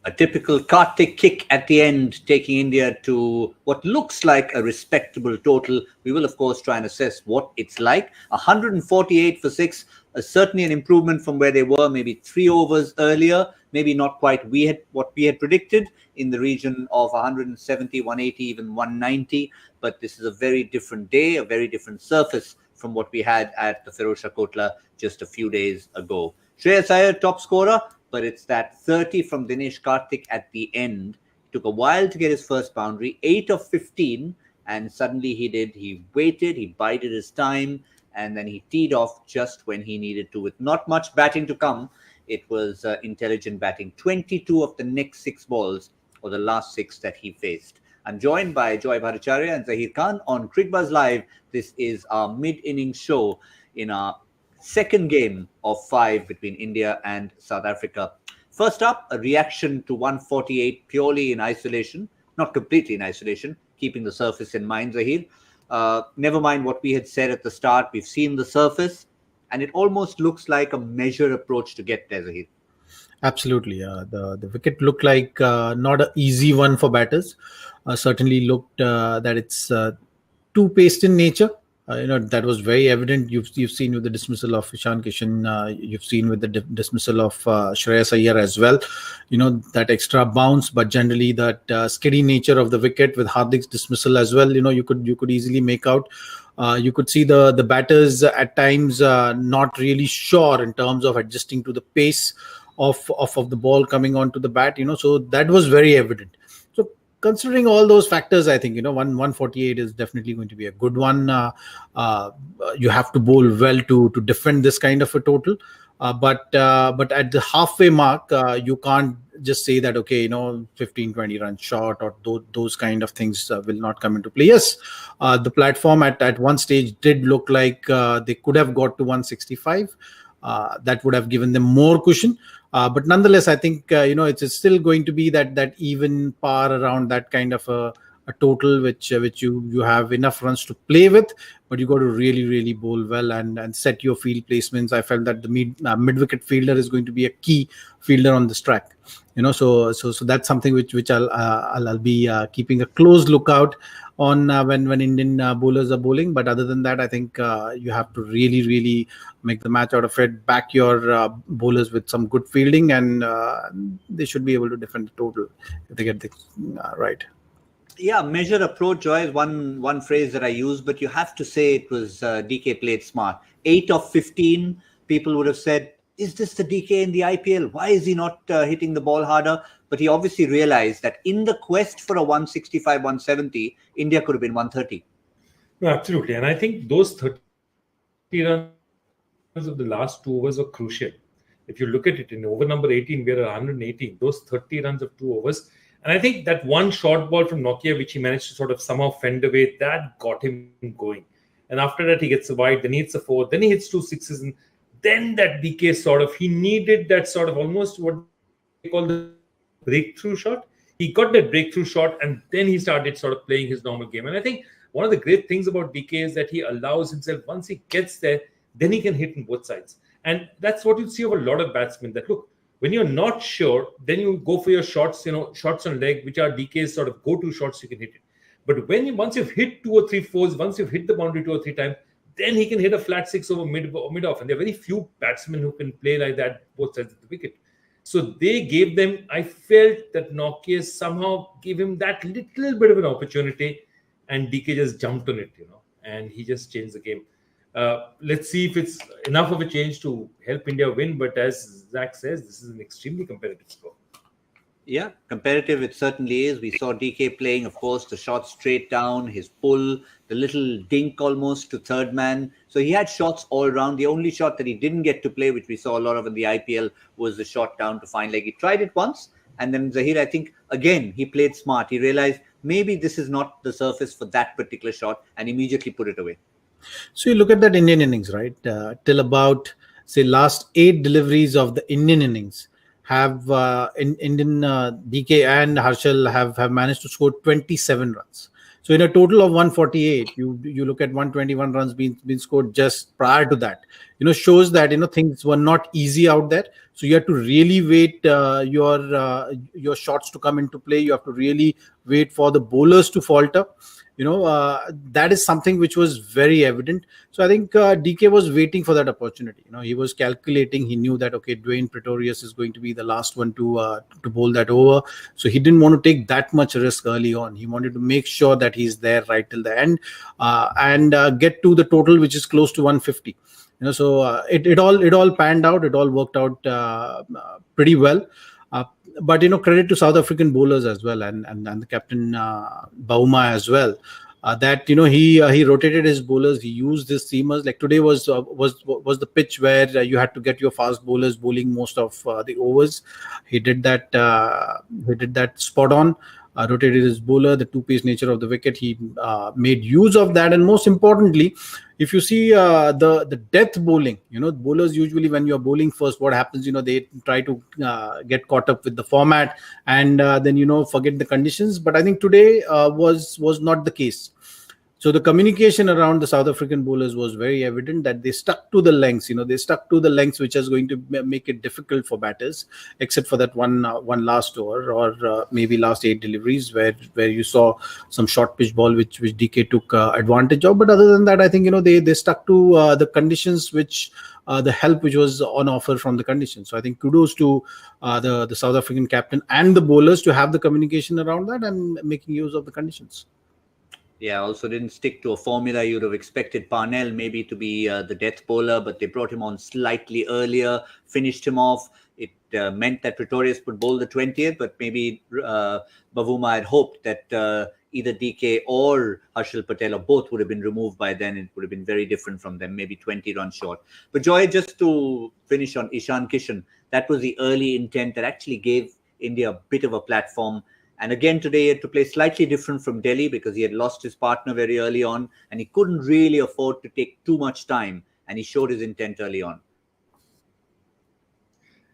A typical Karthik kick at the end, taking India to what looks like a respectable total. We will, of course, try and assess what it's like. 148 for 6, certainly an improvement from where they were maybe 3 overs earlier. Maybe not quite what we had predicted in the region of 170, 180, even 190. But this is a very different day, a very different surface from what we had at the Firozshah Kotla just a few days ago. Shreyas Iyer, top scorer, but it's that 30 from Dinesh Karthik at the end. It took a while to get his first boundary, 8 of 15, and suddenly he did. He waited, he bided his time, and then he teed off just when he needed to. With not much batting to come, it was intelligent batting. 22 of the next 6 balls, or the last 6 that he faced. I'm joined by Joy Bhattacharjya and Zaheer Khan on Cricbuzz Live. This is our mid-innings show in our second game of 5 between India and South Africa. First up, a reaction to 148 purely in isolation, not completely in isolation, keeping the surface in mind, Zaheer. Never mind what we had said at the start. We've seen the surface, and it almost looks like a measured approach to get there, Zaheer. Absolutely. The wicket looked like not an easy one for batters. Certainly looked that it's too paced in nature. That was very evident. You've seen with the dismissal of Ishan Kishan. You've seen with the dismissal of Shreyas Iyer as well. That extra bounce, but generally that steady nature of the wicket with Hardik's dismissal as well. You could easily make out. You could see the batters at times not really sure in terms of adjusting to the pace of the ball coming onto the bat. So that was very evident. So considering all those factors, I think 148 is definitely going to be a good one. You have to bowl well to defend this kind of a total. But at the halfway mark, you can't just say that 15-20 runs short or those kind of things will not come into play. Yes, the platform at one stage did look like they could have got to 165. That would have given them more cushion. But nonetheless, I think it's still going to be that even par around that kind of a total, which you have enough runs to play with, but you got to really bowl well and set your field placements. I felt that the mid wicket fielder is going to be a key fielder on this track. So that's something which I'll be keeping a close lookout on when Indian bowlers are bowling. But other than that, I think you have to really make the match out of it. Back your bowlers with some good fielding, and they should be able to defend the total if they get the right. Yeah, measured approach, Joy, is one phrase that I use, but you have to say it was DK played smart. 8 of 15, people would have said, is this the DK in the IPL? Why is he not hitting the ball harder? But he obviously realized that in the quest for a 165, 170, India could have been 130. No, absolutely. And I think those 30 runs of the last 2 overs are crucial. If you look at it, in over number 18, we are at 118. Those 30 runs of 2 overs. And I think that one short ball from Nokia, which he managed to sort of somehow fend away, that got him going. And after that, he gets a wide, then he hits a 4, then he hits 2 sixes. And then that DK he needed that sort of almost what they call the breakthrough shot. He got that breakthrough shot, and then he started sort of playing his normal game. And I think one of the great things about DK is that he allows himself, once he gets there, then he can hit on both sides. And that's what you see of a lot of batsmen, that look, when you're not sure, then you go for your shots, shots on leg, which are DK's sort of go-to shots, you can hit it. But once you've hit 2 or 3 fours, once you've hit the boundary 2 or 3 times, then he can hit a flat 6 over mid-off. And there are very few batsmen who can play like that, both sides of the wicket. So they gave them, I felt that Nokia somehow gave him that little bit of an opportunity, and DK just jumped on it, and he just changed the game. Let's see if it's enough of a change to help India win. But as Zach says, this is an extremely competitive score. Yeah, competitive it certainly is. We saw DK playing, of course, the shot straight down, his pull, the little dink almost to third man. So he had shots all around. The only shot that he didn't get to play, which we saw a lot of in the IPL, was the shot down to fine leg. He tried it once, and then Zaheer, I think, again, he played smart. He realized maybe this is not the surface for that particular shot, and immediately put it away. So you look at that Indian innings, right? Till about, say, last 8 deliveries of the Indian innings, have Indian DK and Harshal have managed to score 27 runs. So in a total of 148, you look at 121 runs being scored just prior to that. Shows that things were not easy out there. So you have to really wait your shots to come into play. You have to really wait for the bowlers to falter. That is something which was very evident. So I think DK was waiting for that opportunity. He was calculating. He knew that, okay, Dwayne Pretorius is going to be the last one to bowl that over. So he didn't want to take that much risk early on. He wanted to make sure that he's there right till the end and get to the total, which is close to 150. So it all panned out. It all worked out pretty well. But credit to South African bowlers as well, and the captain Bauma as well. That he rotated his bowlers. He used his seamers. Like today was the pitch where you had to get your fast bowlers bowling most of the overs. He did that. He did that spot on. Rotated his bowler, the two-pace nature of the wicket. He made use of that, and most importantly, if you see the death bowling, bowlers usually when you're bowling first, what happens? They try to get caught up with the format and then forget the conditions. But I think today was not the case. So the communication around the South African bowlers was very evident that they stuck to the lengths. They stuck to the lengths, which is going to make it difficult for batters, except for that one last over or maybe last 8 deliveries where you saw some short pitch ball which DK took advantage of. But other than that, I think they stuck to the conditions which the help which was on offer from the conditions. So I think kudos to the South African captain and the bowlers to have the communication around that and making use of the conditions. Yeah, also didn't stick to a formula. You'd have expected Parnell maybe to be the death bowler, but they brought him on slightly earlier, finished him off. It meant that Pretorius would bowl the 20th, but maybe Bavuma had hoped that either DK or Harshal Patel or both would have been removed by then. It would have been very different from them, maybe 20 runs short. But Joy, just to finish on Ishan Kishan, that was the early intent that actually gave India a bit of a platform. And again, today he had to play slightly different from Delhi because he had lost his partner very early on and he couldn't really afford to take too much time. And he showed his intent early on.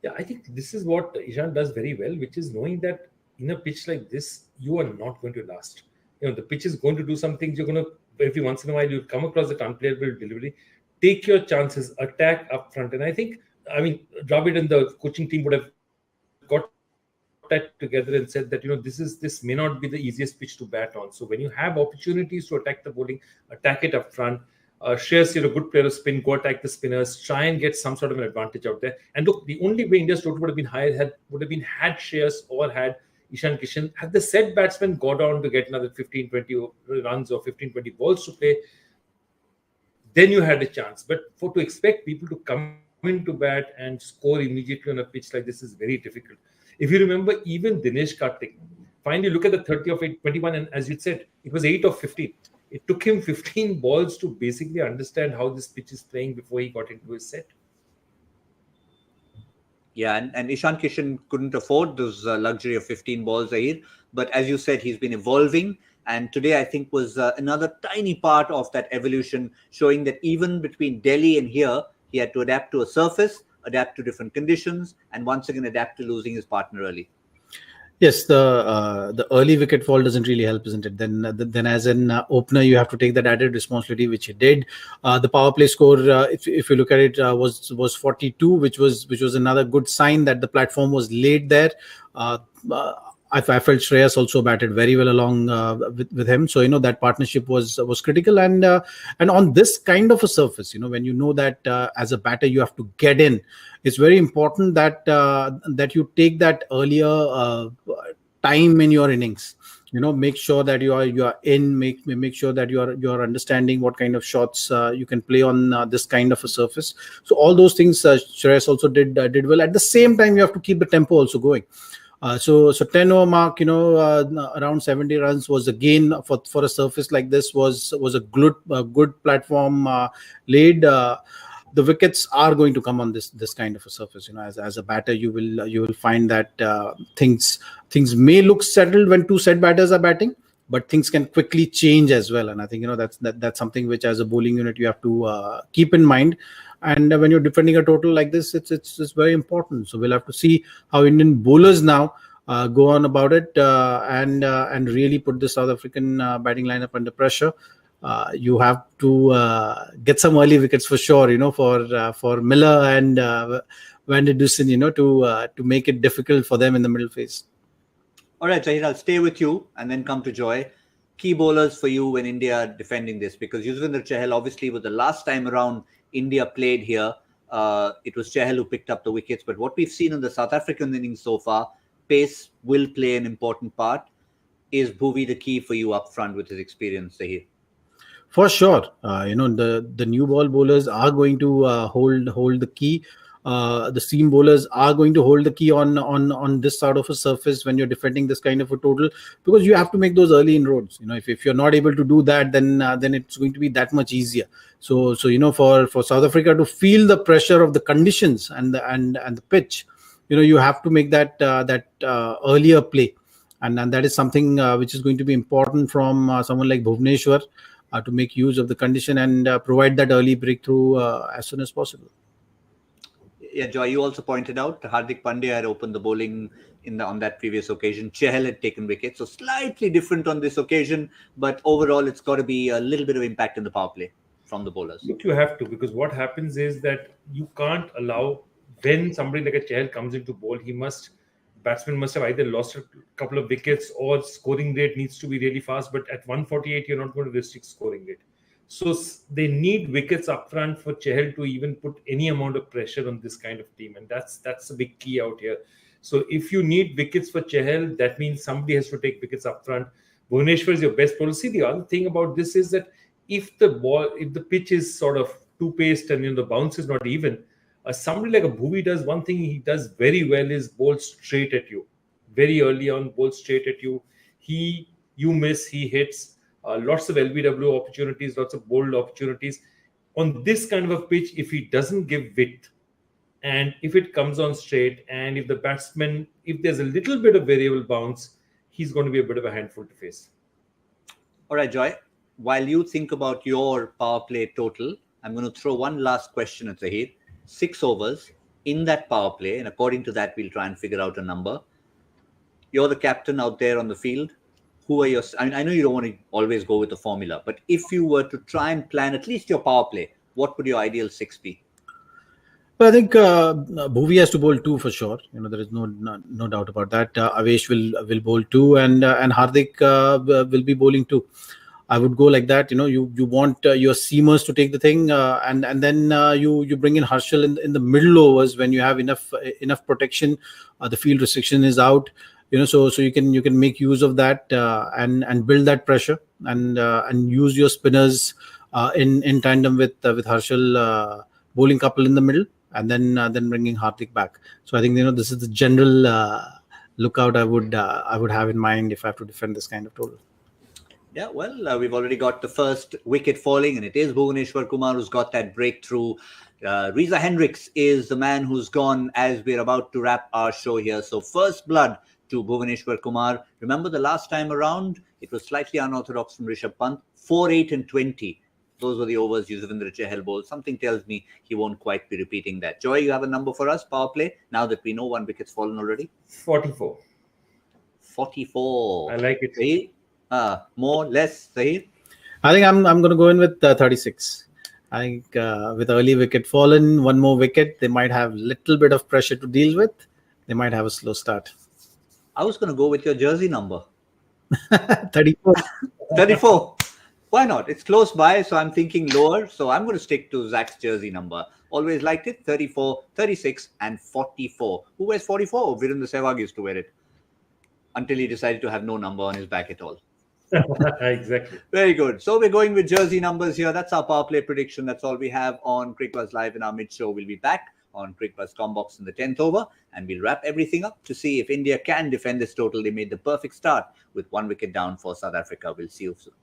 Yeah, I think this is what Ishan does very well, which is knowing that in a pitch like this, you are not going to last. The pitch is going to do some things. You're going to, every once in a while, you come across that unplayable delivery. Take your chances, attack up front. And I think, Dravid and the coaching team would have got that together and said that this may not be the easiest pitch to bat on. So when you have opportunities to attack the bowling, attack it up front. Shreyas, you're a good player of spin, go attack the spinners, try and get some sort of an advantage out there. And look, the only way India's total would have been higher had Shreyas or had Ishan Kishan, had the set batsman got on to get another 15-20 runs or 15-20 balls to play, then you had a chance. But to expect people to come into bat and score immediately on a pitch like this is very difficult. If you remember, even Dinesh Karthik, finally look at the 30 of 21, and as you said, it was 8 of 15. It took him 15 balls to basically understand how this pitch is playing before he got into his set. Yeah, and Ishan Kishan couldn't afford those luxury of 15 balls, Zaheer. But as you said, he's been evolving. And today, I think, was another tiny part of that evolution, showing that even between Delhi and here, he had to adapt to a surface, adapt to different conditions, and once again adapt to losing his partner early. Yes, the early wicket fall doesn't really help, isn't it? Then as an opener, you have to take that added responsibility, which he did. The power play score, if you look at it, was 42, which was another good sign that the platform was laid there. I felt Shreyas also batted very well along with him, so that partnership was critical. And on this kind of a surface, when you know that as a batter you have to get in, it's very important that you take that earlier time in your innings. Make sure that you are in. Make sure that you are understanding what kind of shots you can play on this kind of a surface. So all those things Shreyas also did well. At the same time, you have to keep the tempo also going. So 10 over mark, around 70 runs was again for a surface like this was a good platform laid. The wickets are going to come on this kind of a surface. As a batter, you will find that things may look settled when two set batters are batting, but things can quickly change as well. And I think that's something which as a bowling unit you have to keep in mind. And when you're defending a total like this, it's very important. So we'll have to see how Indian bowlers now go on about it and really put the South African batting lineup under pressure. You have to get some early wickets for sure, for Miller and Van der Dussen, to make it difficult for them in the middle phase. All right, Zaheer, I'll stay with you and then come to Joy. Key bowlers for you when India are defending this, because Yuzvendra Chahal obviously was the last time around India played here. It was Chahal who picked up the wickets, but what we've seen in the South African innings so far, pace will play an important part. Is Bhuvi the key for you up front with his experience, Zaheer? For sure, the new ball bowlers are going to hold the key. The seam bowlers are going to hold the key on this sort of a surface when you're defending this kind of a total, because you have to make those early inroads. If you're not able to do that, then it's going to be that much easier. So for South Africa to feel the pressure of the conditions and the pitch, you have to make that earlier play, and that is something which is going to be important from someone like Bhuvneshwar to make use of the condition and provide that early breakthrough as soon as possible. Yeah, Joy, you also pointed out Hardik Pandya had opened the bowling on that previous occasion. Chahal had taken wickets, so slightly different on this occasion. But overall, it's got to be a little bit of impact in the power play from the bowlers. Look, you have to, because what happens is that you can't allow, when somebody like a Chahal comes into bowl, batsman must have either lost a couple of wickets or scoring rate needs to be really fast. But at 148, you're not going to restrict scoring rate. So they need wickets up front for Chahal to even put any amount of pressure on this kind of team. And that's a big key out here. So if you need wickets for Chahal, that means somebody has to take wickets up front. Bhuvneshwar is your best bowler. See, the other thing about this is that if the pitch is sort of too paced and the bounce is not even, somebody like a Bhuvi does one thing he does very well is bowl straight at you. Very early on, bowl straight at you. You miss, he hits. Lots of LBW opportunities, lots of bold opportunities. On this kind of a pitch, if he doesn't give width, and if it comes on straight, and if the batsman, if there's a little bit of variable bounce, he's going to be a bit of a handful to face. All right, Joy, while you think about your power play total, I'm going to throw one last question at Zaheer. 6 overs in that power play, and according to that, we'll try and figure out a number. You're the captain out there on the field. Who are your? I know you don't want to always go with the formula, but if you were to try and plan at least your power play, what would your ideal 6 be? Well, I think Bhuvi has to bowl 2 for sure. There is no doubt about that. Avesh will bowl 2, and Hardik will be bowling 2. I would go like that. You want your seamers to take the thing, and then you bring in Harshal in the middle overs when you have enough protection. The field restriction is out. So you can make use of that and build that pressure and use your spinners in tandem with Harshal bowling couple in the middle, and then bringing Hardik back. So I think this is the general lookout I would have in mind if I have to defend this kind of total. Yeah, well, we've already got the first wicket falling, and it is Bhuvneshwar Kumar who's got that breakthrough. Reza Hendricks is the man who's gone as we're about to wrap our show here. So first blood to Bhuvneshwar Kumar. Remember the last time around, it was slightly unorthodox from Rishabh Pant. 4, 8 and 20. Those were the overs Yuzvendra Chahal bowled. Something tells me he won't quite be repeating that. Joy, you have a number for us, power play, now that we know 1 wicket's fallen already? 44. 44. I like it. Zaheer? More, less, Zaheer? I think I'm going to go in with 36. I think with early wicket fallen, 1 more wicket, they might have little bit of pressure to deal with. They might have a slow start. I was going to go with your jersey number. 34. 34. Why not? It's close by, so I'm thinking lower. So I'm going to stick to Zach's jersey number. Always liked it. 34, 36 and 44. Who wears 44? Oh, Virendra Sehwag used to wear it until he decided to have no number on his back at all. Exactly. Very good. So we're going with jersey numbers here. That's our power play prediction. That's all we have on Cricbuzz Live in our mid-show. We'll be back on Cricbuzz Combox in the 10th over, and we'll wrap everything up to see if India can defend this total. They made the perfect start with 1 wicket down for South Africa. We'll see you soon.